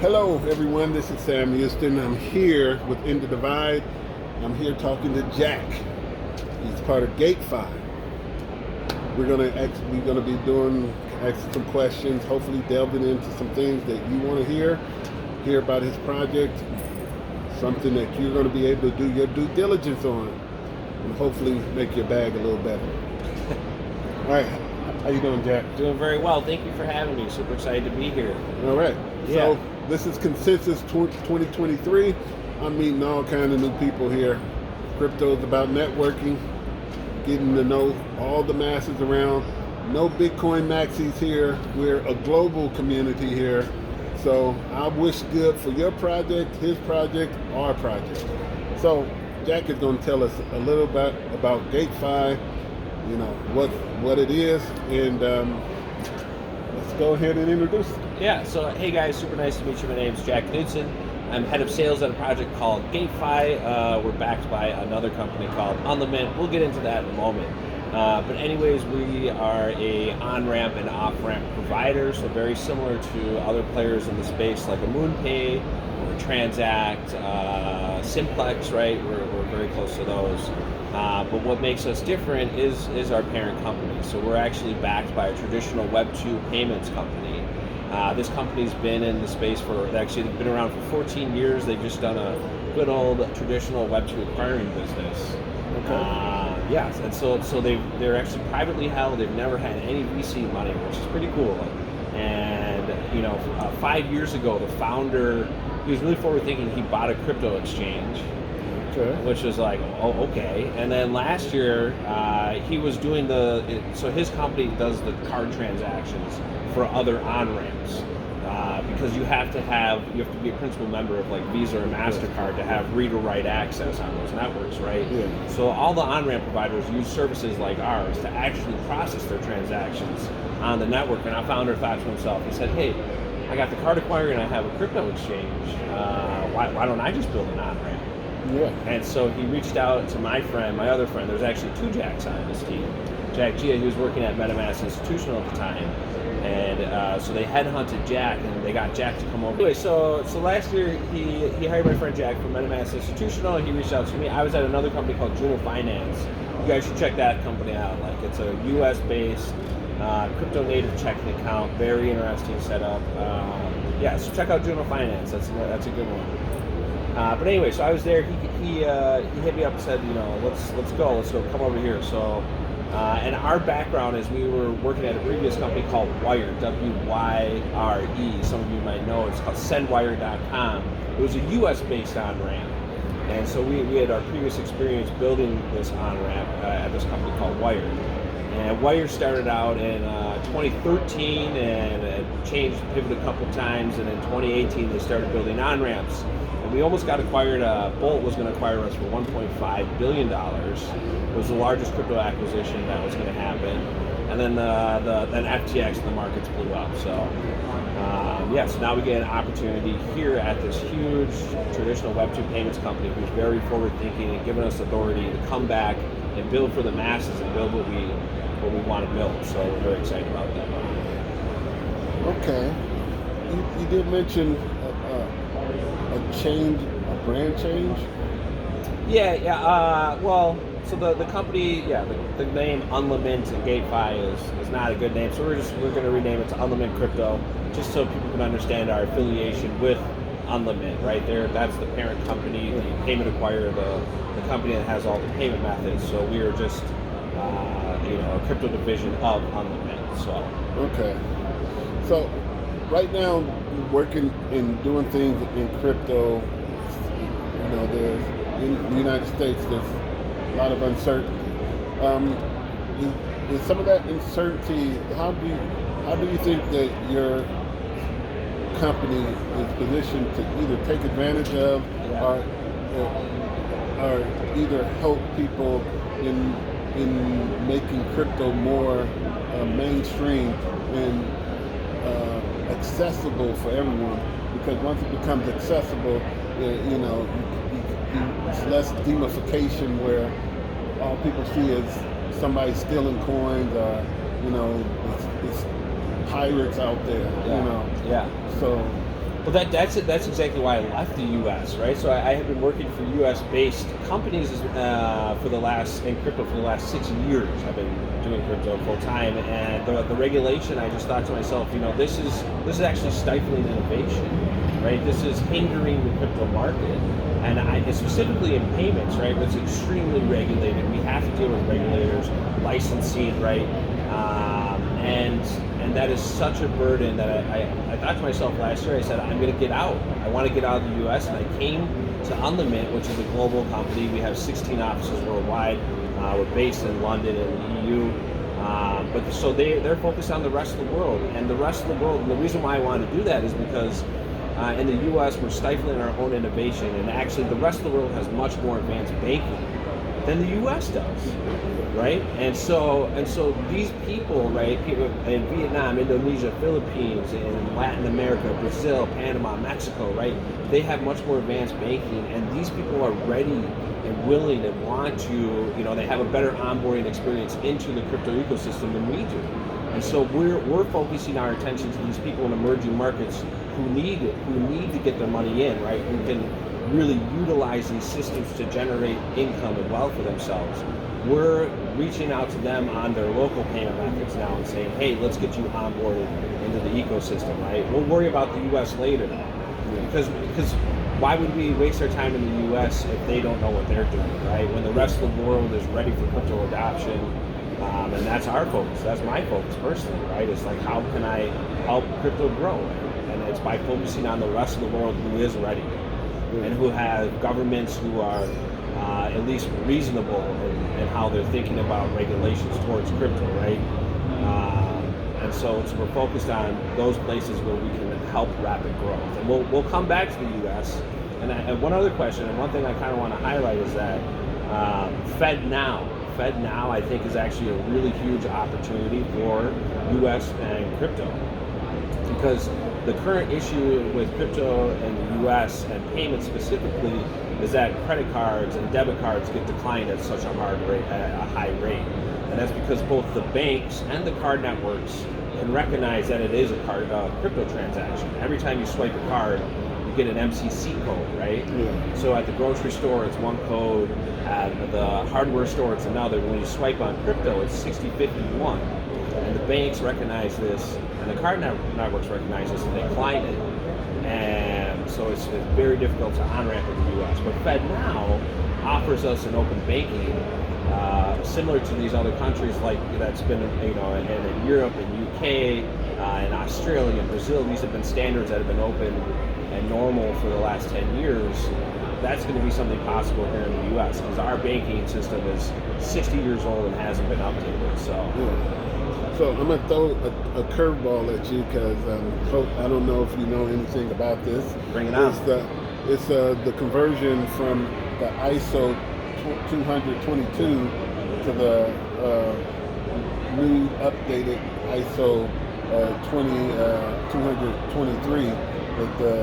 Hello, everyone. This is Sam Houston. I'm here with In the Divide. I'm here talking to Jack. He's part of Gatefi. We're gonna be asking some questions, hopefully delving into some things that you want to hear about his project, something that you're going to be able to do your due diligence on, and hopefully make your bag a little better. All right. How you doing, Jack? Doing very well. Thank you for having me. Super excited to be here. All right. Yeah. So this is Consensus 2023. I'm meeting all kind of new people here. Crypto is about networking, getting to know all the masses around. No Bitcoin maxis here. We're a global community here. So I wish good for your project, his project, our project. So Jack is going to tell us a little bit about GateFi, you know, what it is, and let's go ahead and introduce it. Yeah, so hey guys, super nice to meet you. My name's Jack Knudsen. I'm head of sales at a project called GateFi. We're backed by another company called Unlimint. We'll get into that in a moment. But anyways, we are a on-ramp and off-ramp provider, so very similar to other players in the space like a MoonPay or Transact, Simplex, right? We're very close to those. But what makes us different is our parent company. So we're actually backed by a traditional Web 2 payments company. This company's been in the space they've been around for 14 years. They've just done a good old traditional Web 2 acquiring business. Okay. Yes, and so they're actually privately held. They've never had any VC money, which is pretty cool. And 5 years ago, the founder, he was really forward thinking. He bought a crypto exchange. Okay. Which was like, oh, okay. And then last year, he was doing so his company does the card transactions for other on-ramps. Because you have to be a principal member of like Visa or MasterCard to have read or write access on those networks, right? Yeah. So all the on-ramp providers use services like ours to actually process their transactions on the network. And our founder thought to himself, he said, hey, I got the card acquirer and I have a crypto exchange. Why don't I just build an on-ramp? Yeah. And so he reached out to my other friend. There's actually two Jacks on this team. Jack Gia, he was working at MetaMask Institutional at the time. And so they headhunted Jack, and they got Jack to come over. Anyway, so last year he hired my friend Jack from MetaMask Institutional. He reached out to me. I was at another company called Juno Finance. You guys should check that company out. Like, it's a U.S.-based crypto native checking account. Very interesting setup. So check out Juno Finance. That's a good one. But anyway, so I was there. He hit me up and said, let's go, come over here. So. And our background is we were working at a previous company called Wire, W-Y-R-E. Some of you might know it's called sendwire.com. It was a US-based on-ramp. And so we had our previous experience building this on-ramp at this company called Wire. And Wire started out in 2013 and changed, pivoted a couple times. And in 2018, they started building on-ramps. And we almost got acquired. Bolt was going to acquire us for $1.5 billion. It was the largest crypto acquisition that was going to happen. And then then FTX and the markets blew up. So so now we get an opportunity here at this huge traditional Web 2 payments company who's very forward thinking and giving us authority to come back and build for the masses and build what we want to build. So we're very excited about that. Okay. You did mention a brand change? So the company, the name Unlimint and GateFi is not a good name. So we're going to rename it to Unlimint Crypto, just so people can understand our affiliation with Unlimint, right there. That's the parent company, the payment acquirer, the company that has all the payment methods. So we are just a crypto division of Unlimint. So okay. So right now, working and doing things in crypto, there's in the United States, there's a lot of uncertainty. Is some of that uncertainty? How do you think that your company is positioned to either take advantage of or either help people in making crypto more mainstream and accessible for everyone? Because once it becomes accessible, it's less gamification where all people see is somebody stealing coins, or it's pirates out there. Yeah. So Well, that's it. That's exactly why I left the U.S. Right. So I have been working for U.S.-based companies for the last in crypto for the last 6 years. I've been doing crypto full time, and the regulation. I just thought to myself, this is actually stifling innovation, right? This is hindering the crypto market, and specifically in payments, right? It's extremely regulated. We have to deal with regulators, licensing, right? And that is such a burden that I thought to myself last year, I said, I'm going to get out. I want to get out of the U.S. And I came to Unlimint, which is a global company. We have 16 offices worldwide. We're based in London and the EU. But so they're focused on the rest of the world. And the rest of the world, and the reason why I want to do that is because in the U.S. we're stifling our own innovation. And actually the rest of the world has much more advanced banking than the U.S. does, right? And so these people, right, people in Vietnam, Indonesia, Philippines, in Latin America, Brazil, Panama, Mexico, right, they have much more advanced banking, and these people are ready and willing and want to, they have a better onboarding experience into the crypto ecosystem than we do. And so we're focusing our attention to these people in emerging markets who need to get their money in, right, who can really utilize these systems to generate income and wealth for themselves. We're reaching out to them on their local payment methods now and saying, hey, let's get you onboarded into the ecosystem, right? We'll worry about the U.S. later, because why would we waste our time in the U.S. if they don't know what they're doing, right? When the rest of the world is ready for crypto adoption, and that's our focus, that's my focus personally, right? It's like, how can I help crypto grow? And it's by focusing on the rest of the world who is ready, and who have governments who are at least reasonable in how they're thinking about regulations towards crypto, right? And so we're focused on those places where we can help rapid growth. And we'll come back to the U.S. And one other question, and one thing I kind of want to highlight is that FedNow, I think, is actually a really huge opportunity for U.S. and crypto, because the current issue with crypto in the U.S. and payments specifically is that credit cards and debit cards get declined at such a high rate, and that's because both the banks and the card networks can recognize that it is a crypto transaction. Every time you swipe a card, you get an MCC code, right? Yeah. So at the grocery store, it's one code. At the hardware store, it's another. When you swipe on crypto, it's 6051. And the banks recognize this, and the card networks recognize this, and they decline it. And so it's very difficult to on-ramp in the U.S. But FedNow offers us an open banking similar to these other countries, like that's been in Europe and UK and Australia and Brazil. These have been standards that have been open and normal for the last 10 years. That's going to be something possible here in the U.S. because our banking system is 60 years old and hasn't been updated. So. Yeah. So I'm going to throw a curveball at you because I don't know if you know anything about this. Bring it on. It's the conversion from the ISO 222 to the new updated ISO 223 that the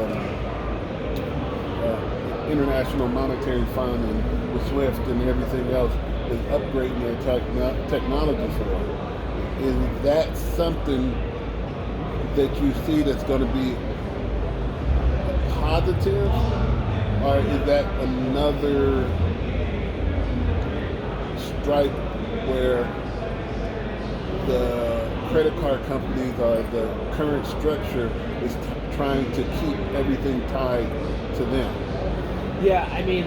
International Monetary Fund and with SWIFT and everything else is upgrading their technology for. Is that something that you see that's going to be positive, or is that another strike where the credit card companies or the current structure is trying to keep everything tied to them? Yeah, I mean,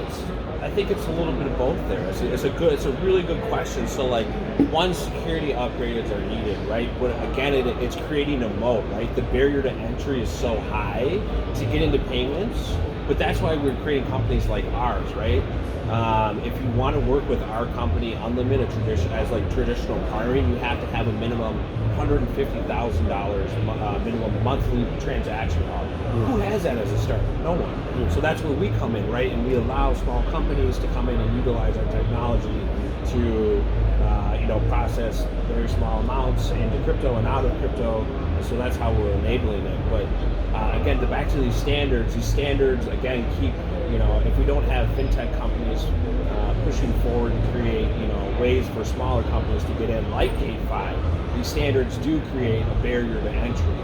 I think it's a little bit of both there. It's a really good question. So like, one, security upgrades are needed, right? But again, it's creating a moat, right? The barrier to entry is so high to get into payments, but that's why we're creating companies like ours, right? If you want to work with our company, Unlimited as like traditional acquiring, you have to have a minimum $150,000 minimum monthly transaction volume. Who has that as a start? No one. So that's where we come in, right? And we allow small companies to come in and utilize our technology to process very small amounts into crypto and out of crypto. So that's how we're enabling it. But again, back to these standards again keep, if we don't have fintech companies pushing forward to create, ways for smaller companies to get in, like Gatefi, these standards do create a barrier to entry.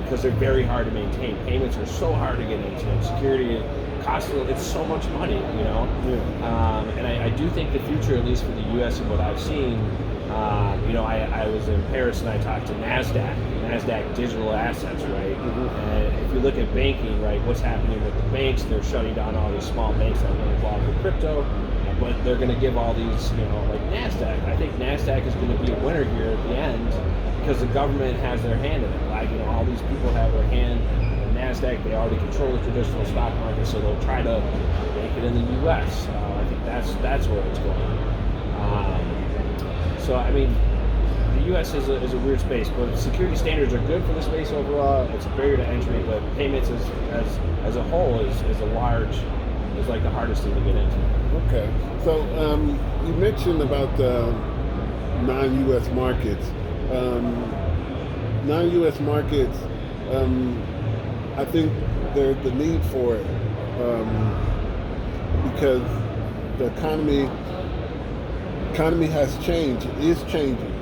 because they're very hard to maintain. Payments are so hard to get into. Security costs, it's so much money, you know. Yeah. And I do think the future, at least for the U.S. and what I've seen, you know, I was in Paris and I talked to NASDAQ digital assets, right? And if you look at banking, right, what's happening with the banks, they're shutting down all these small banks that were involved with crypto, but they're going to give all these, you know, like NASDAQ. I think NASDAQ is going to be a winner here at the end because the government has their hand in it. Like, you know, all these people have their hand in NASDAQ. They already control the traditional stock market, so they'll try to make it in the U.S. I think that's where it's going. So, I mean, the U.S. is a weird space, but security standards are good for the space overall. It's a barrier to entry, but payments as a whole is like the hardest thing to get into. Okay. So you mentioned about the non-U.S. markets. Non-U.S. markets, I think there's the need for it because the economy has changed, is changing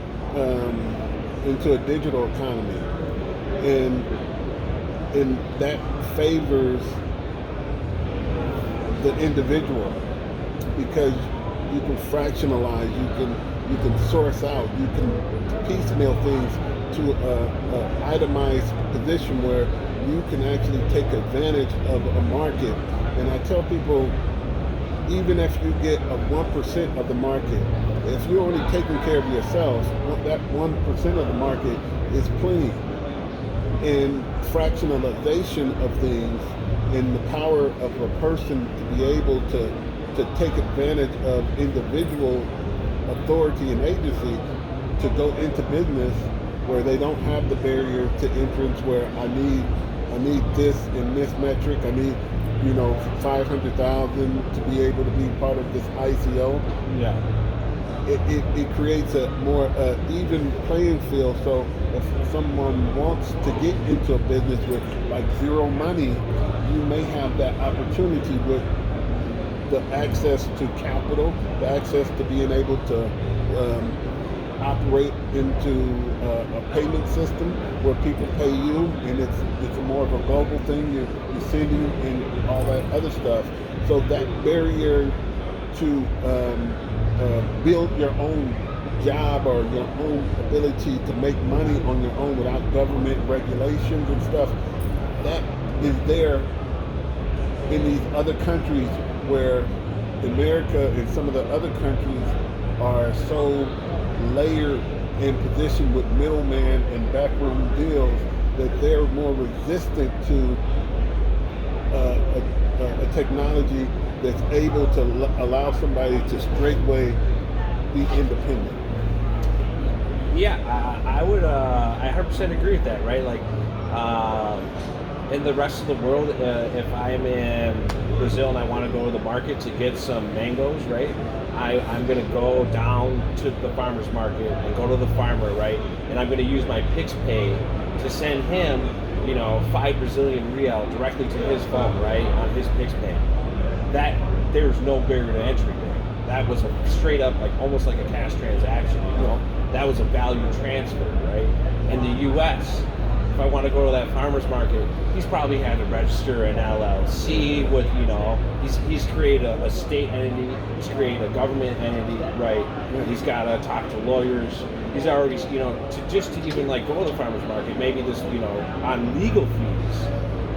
into a digital economy, and that favors the individual because you can fractionalize, you can source out, you can piecemeal things to a itemized position where you can actually take advantage of a market. And I tell people, even if you get a 1% of the market, if you're only taking care of yourself, that 1% of the market is plenty. And fractionalization of things and the power of a person to be able to take advantage of individual authority and agency to go into business where they don't have the barrier to entrance where I need this in this metric, I need 500,000 to be able to be part of this ICO. Yeah. It creates a more even playing field. So if someone wants to get into a business with like zero money, you may have that opportunity with the access to capital, the access to being able to operate into a payment system where people pay you, and it's more of a global thing. You're sending and all that other stuff. So that barrier to build your own job or your own ability to make money on your own without government regulations and stuff, that is there in these other countries where America and some of the other countries are so layered and positioned with middleman and backroom deals that they're more resistant to a technology that's able to allow somebody to straightway be independent. Yeah, I would. I 100% agree with that. Right, like in the rest of the world, if I'm in Brazil and I want to go to the market to get some mangoes, right? I'm going to go down to the farmer's market and go to the farmer, right? And I'm going to use my PixPay to send him, 5 Brazilian real directly to his phone, right, on his PixPay. That there's no barrier to entry there. That was a straight up, like almost like a cash transaction, That was a value transfer, right? In the U.S., if I want to go to that farmer's market, he's probably had to register an LLC with, he's created a state entity, he's created a government entity, right? He's got to talk to lawyers. He's already, to even like go to the farmer's market, maybe this, on legal fees,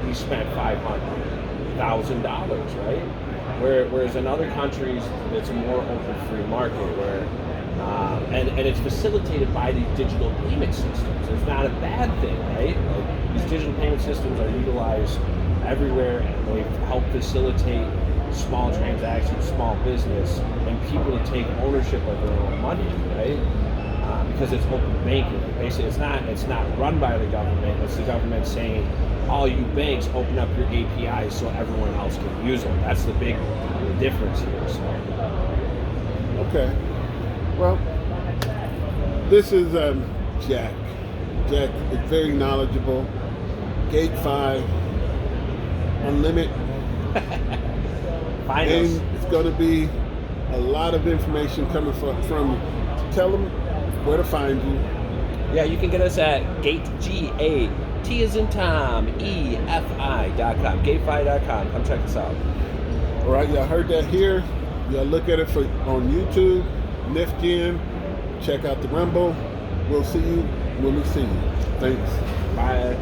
he spent $500,000, right? Whereas in other countries, it's a more open free market where, and it's facilitated by these digital payment systems. It's not a bad thing, right? Like, these digital payment systems are utilized everywhere, and they help facilitate small transactions, small business, and people to take ownership of their own money, right? Because it's open banking. Basically, it's not run by the government. It's the government saying, all you banks, open up your APIs so everyone else can use them. That's the big difference here. So. Okay. Well, this is Jack. Jack is very knowledgeable. Gatefi, Unlimint. And it's going to be a lot of information coming from. Tell them where to find you. Yeah, you can get us at GateGA. T as in Tom, EFI.com, gatefi.com. Come check us out. All right, y'all heard that here. Y'all look at it on YouTube, NIFGen. Check out the Rumble. We'll see you when we see you. Thanks. Bye.